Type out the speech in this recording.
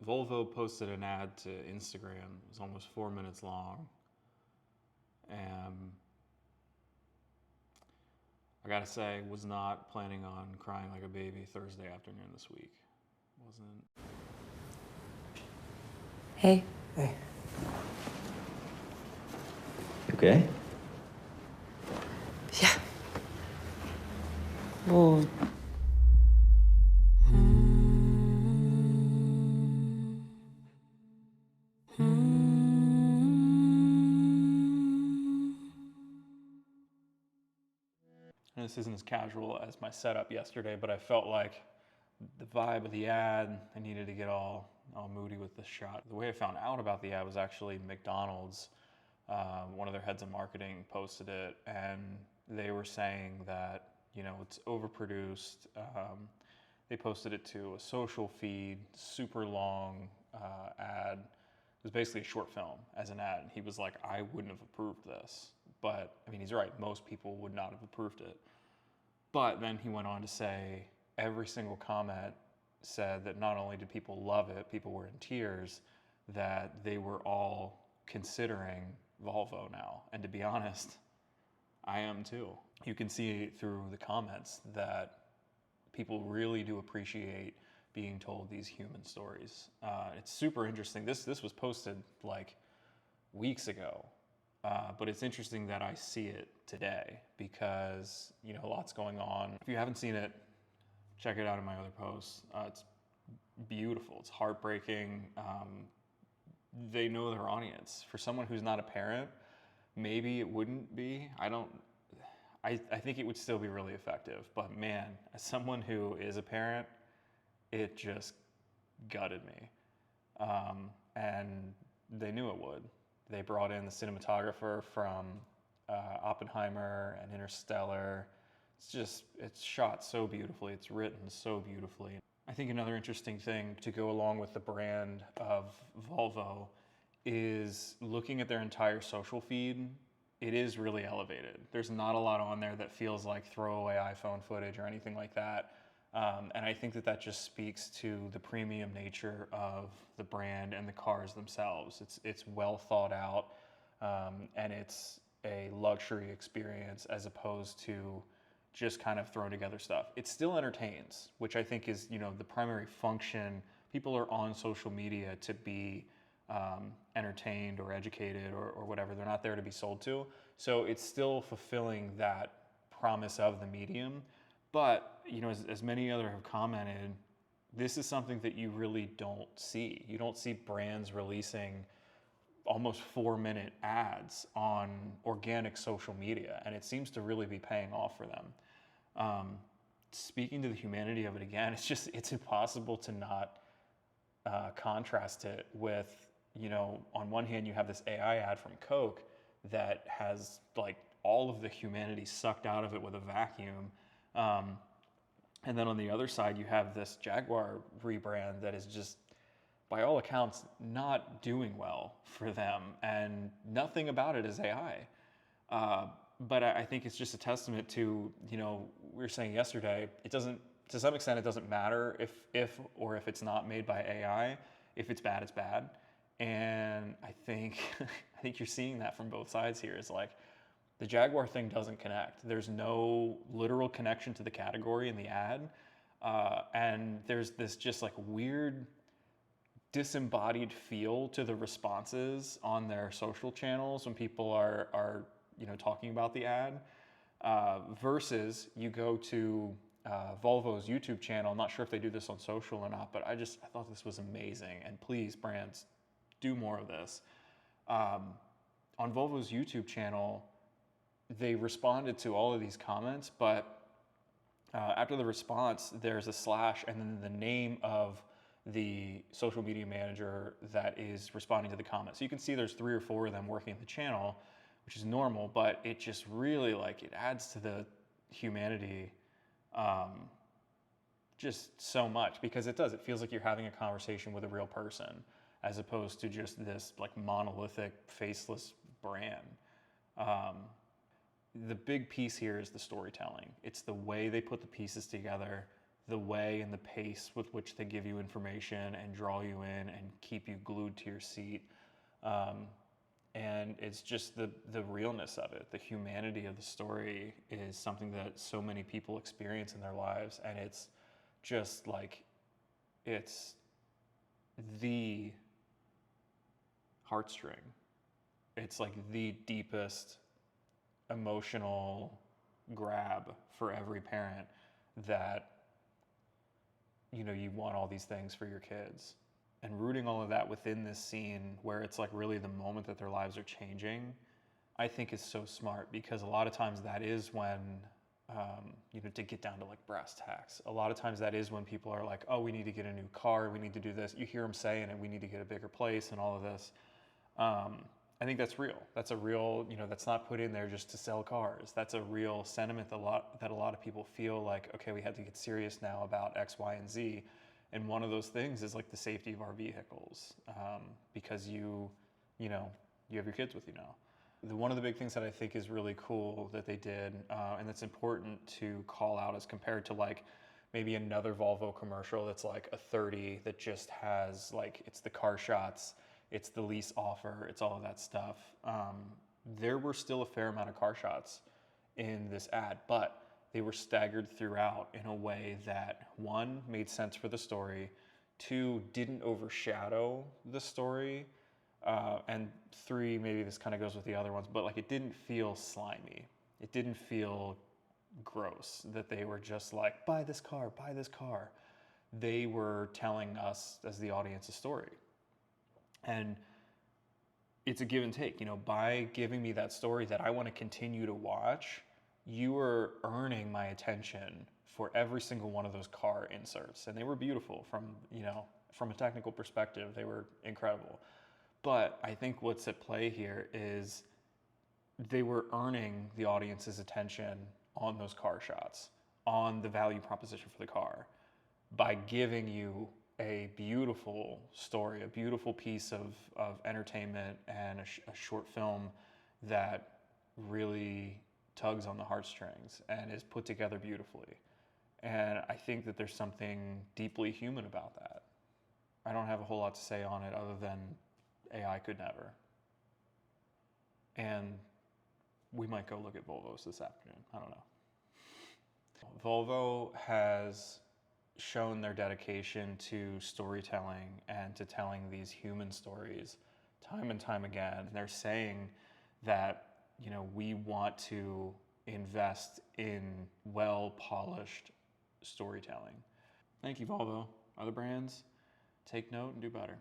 Volvo posted an ad to Instagram. It was almost 4 minutes long. And I gotta say, was not planning on crying like a baby Thursday afternoon this week. Wasn't. Hey. Hey. Okay? Yeah. Well, And this isn't as casual as my setup yesterday, but I felt like the vibe of the ad, I needed to get all moody with this shot. The way I found out about the ad was actually McDonald's. One of their heads of marketing posted it, and they were saying that, you know, it's overproduced. They posted it to a social feed, super long ad. It was basically a short film as an ad. He was like, I wouldn't have approved this. But, I mean, he's right. Most people would not have approved it. But then he went on to say every single comment said that not only did people love it, people were in tears, that they were all considering Volvo now. And to be honest, I am too. You can see through the comments that people really do appreciate being told these human stories. It's super interesting. This was posted like weeks ago, but it's interesting that I see it today because, you know, lots going on. If you haven't seen it, check it out in my other posts. It's beautiful. It's heartbreaking. They know their audience. For someone who's not a parent, maybe it wouldn't be. I think it would still be really effective. But man, as someone who is a parent, it just gutted me. And they knew it would. They brought in the cinematographer from Oppenheimer and Interstellar. It's shot so beautifully. It's written so beautifully. I think another interesting thing to go along with the brand of Volvo is looking at their entire social feed. It is really elevated. There's not a lot on there that feels like throwaway iPhone footage or anything like that. And I think that just speaks to the premium nature of the brand and the cars themselves. It's well thought out, and it's a luxury experience as opposed to just kind of throw together stuff. It still entertains, which I think is, you know, the primary function. People are on social media to be entertained or educated or whatever. They're not there to be sold to. So it's still fulfilling that promise of the medium. But, you know, as many other have commented, this is something that you really don't see. You don't see brands releasing almost 4-minute ads on organic social media, and it seems to really be paying off for them. Speaking to the humanity of it again, it's impossible to not contrast it with, you know, on one hand you have this AI ad from Coke that has like all of the humanity sucked out of it with a vacuum. And then on the other side, you have this Jaguar rebrand that is just, by all accounts, not doing well for them, and nothing about it is AI. But I think it's just a testament to, you know, we were saying yesterday, it doesn't, to some extent, it doesn't matter if it's not made by AI. If it's bad, it's bad. And I think you're seeing that from both sides here. Is like, the Jaguar thing doesn't connect. There's no literal connection to the category in the ad. And there's this just like weird disembodied feel to the responses on their social channels when people are you know, talking about the ad. Versus you go to Volvo's YouTube channel. I'm not sure if they do this on social or not, but I thought this was amazing. And please, brands, do more of this. On Volvo's YouTube channel, they responded to all of these comments, but after the response, there's a slash and then the name of the social media manager that is responding to the comment. So you can see there's 3 or 4 of them working at the channel, which is normal, but it just really, like, it adds to the humanity just so much, because it does. It feels like you're having a conversation with a real person as opposed to just this like monolithic, faceless brand. The big piece here is the storytelling. It's the way they put the pieces together the way and the pace with which they give you information and draw you in and keep you glued to your seat. And it's just the realness of it. The humanity of the story is something that so many people experience in their lives. And it's just like, it's the heartstring. It's like the deepest emotional grab for every parent that, you know, you want all these things for your kids. And rooting all of that within this scene where it's like really the moment that their lives are changing, I think is so smart, because a lot of times that is when, you know, to get down to like brass tacks, a lot of times that is when people are like, oh, we need to get a new car, we need to do this. You hear them saying it, we need to get a bigger place and all of this. I think that's real. That's a real, you know, that's not put in there just to sell cars. That's a real sentiment that a lot of people feel like, okay, we have to get serious now about X, Y, and Z. And one of those things is like the safety of our vehicles, because you know, you have your kids with you now. One of the big things that I think is really cool that they did, and that's important to call out as compared to like maybe another Volvo commercial that's like a 30 that just has like, it's the car shots, it's the lease offer, it's all of that stuff. There were still a fair amount of car shots in this ad, but they were staggered throughout in a way that, one, made sense for the story, two, didn't overshadow the story, and three, maybe this kind of goes with the other ones, but like it didn't feel slimy. It didn't feel gross that they were just like, buy this car, buy this car. They were telling us as the audience a story. And it's a give and take, you know, by giving me that story that I want to continue to watch, you are earning my attention for every single one of those car inserts. And they were beautiful from, you know, from a technical perspective, they were incredible. But I think what's at play here is they were earning the audience's attention on those car shots, on the value proposition for the car, by giving you a beautiful story, a beautiful piece of entertainment and a short film that really tugs on the heartstrings and is put together beautifully. And I think that there's something deeply human about that. I don't have a whole lot to say on it other than AI could never. And we might go look at Volvos this afternoon. I don't know. Volvo has shown their dedication to storytelling and to telling these human stories time and time again. They're saying that, you know, we want to invest in well-polished storytelling. Thank you, Volvo. Other brands, take note and do better.